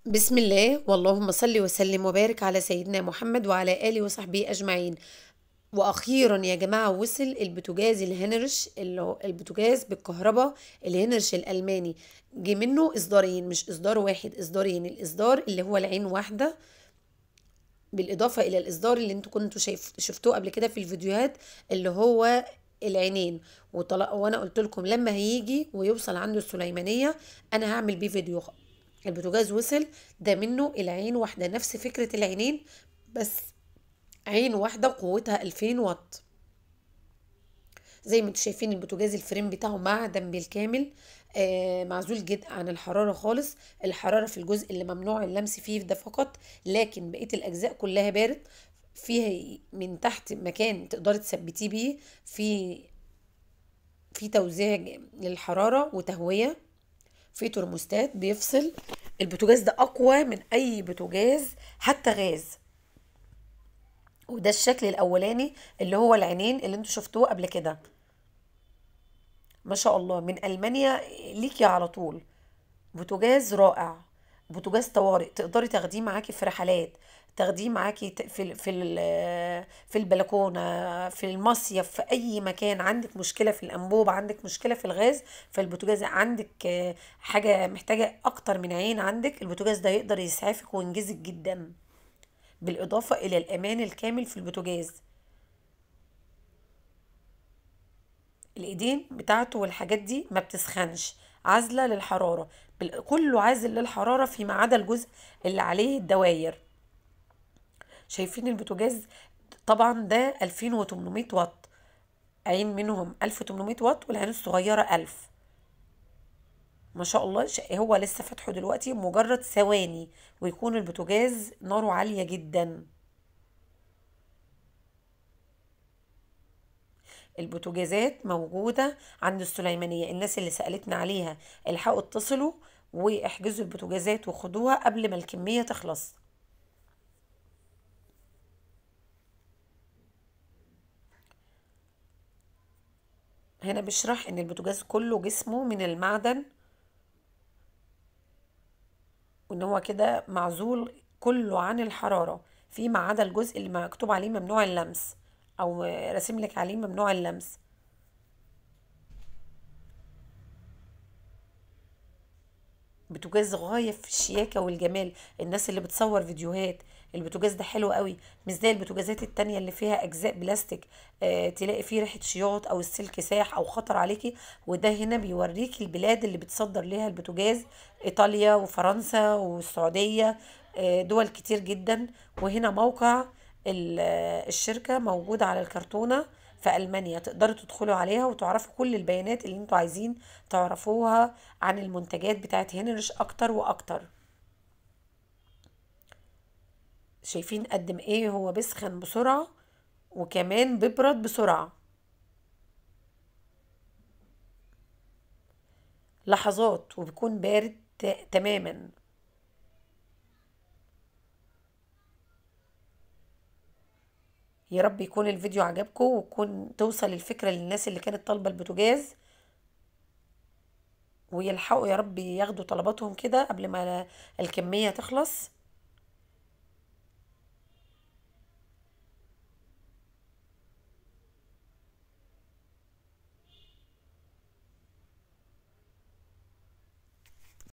بسم الله واللهم صل وسلم وبارك على سيدنا محمد وعلى آله وصحبه أجمعين. وأخيرا يا جماعة وصل البوتاجاز الهنرش اللي هو البوتاجاز بالكهرباء الهنرش الألماني. جه منه إصدارين، مش إصدار واحد، إصدارين. الإصدار اللي هو العين واحدة، بالإضافة إلى الإصدار اللي انتوا كنتوا شفتوه قبل كده في الفيديوهات، اللي هو العينين. وانا قلت لكم لما هيجي ويوصل عنده السليمانية انا هعمل بيه فيديو. البوتاجاز وصل، ده منه العين واحدة، نفس فكرة العينين، بس عين واحدة قوتها 2000 واط. زي ما انتوا شايفين البوتاجاز الفريم بتاعه معدن بالكامل، معزول جدا عن الحرارة خالص. الحرارة في الجزء اللي ممنوع اللمس فيه ده فقط، لكن بقية الأجزاء كلها بارد. فيها من تحت مكان تقدري تثبتيه بيه، في توزيع للحرارة وتهوية، في ترموستات بيفصل. البوتاجاز ده أقوى من أي بوتاجاز حتى غاز. وده الشكل الأولاني اللي هو العينين اللي انتوا شفتوه قبل كده. ما شاء الله، من ألمانيا ليكي على طول. بوتاجاز رائع، بوتاجاز طوارئ، تقدري تاخديه معاكي في رحلات، تاخديه معاكي في البلكونه، في المصيف، في اي مكان عندك مشكله في الانبوب، عندك مشكله في الغاز، فالبوتاجاز عندك حاجه محتاجه اكتر من عين، عندك البوتاجاز ده يقدر يسعفك وينجزك جدا، بالاضافه الى الامان الكامل في البوتاجاز. الايدين بتاعته والحاجات دي ما بتسخنش، عازله للحراره، كله عازل للحراره فيما عدا الجزء اللي عليه الدواير. شايفين البوتاجاز؟ طبعا ده 2800 واط، عين منهم 1800 واط والعين الصغيره 1000. ما شاء الله، هو لسه فاتحه دلوقتي مجرد ثواني ويكون البوتاجاز ناره عاليه جدا. البوتاجازات موجودة عند السليمانية، الناس اللي سألتنا عليها الحقوا اتصلوا واحجزوا البوتاجازات وخدوها قبل ما الكمية تخلص. هنا بشرح ان البوتاجاز كله جسمه من المعدن، وان هو كده معزول كله عن الحرارة فيما عدا الجزء اللي مكتوب عليه ممنوع اللمس، او راسم لك عليه ممنوع اللمس. بوتاجاز غاية في الشياكة والجمال. الناس اللي بتصور فيديوهات، البوتاجاز ده حلو قوي، مش زي البوتاجازات التانية اللي فيها أجزاء بلاستيك، تلاقي فيه ريحة شياط أو السلك ساح أو خطر عليكي. وده هنا بيوريكي البلاد اللي بتصدر ليها البوتاجاز، إيطاليا وفرنسا والسعودية، دول كتير جدا. وهنا موقع الشركة موجود على الكرتونة في ألمانيا، تقدروا تدخلوا عليها وتعرفوا كل البيانات اللي انتوا عايزين تعرفوها عن المنتجات بتاعت هنرش أكتر وأكتر. شايفين قد ايه هو بيسخن بسرعة وكمان بيبرد بسرعة، لحظات وبيكون بارد تماما. يا رب يكون الفيديو عجبكم ويكون توصل الفكرة للناس اللي كانت طالبة البوتاجاز، ويلحقوا يا رب ياخدوا طلباتهم كده قبل ما الكمية تخلص.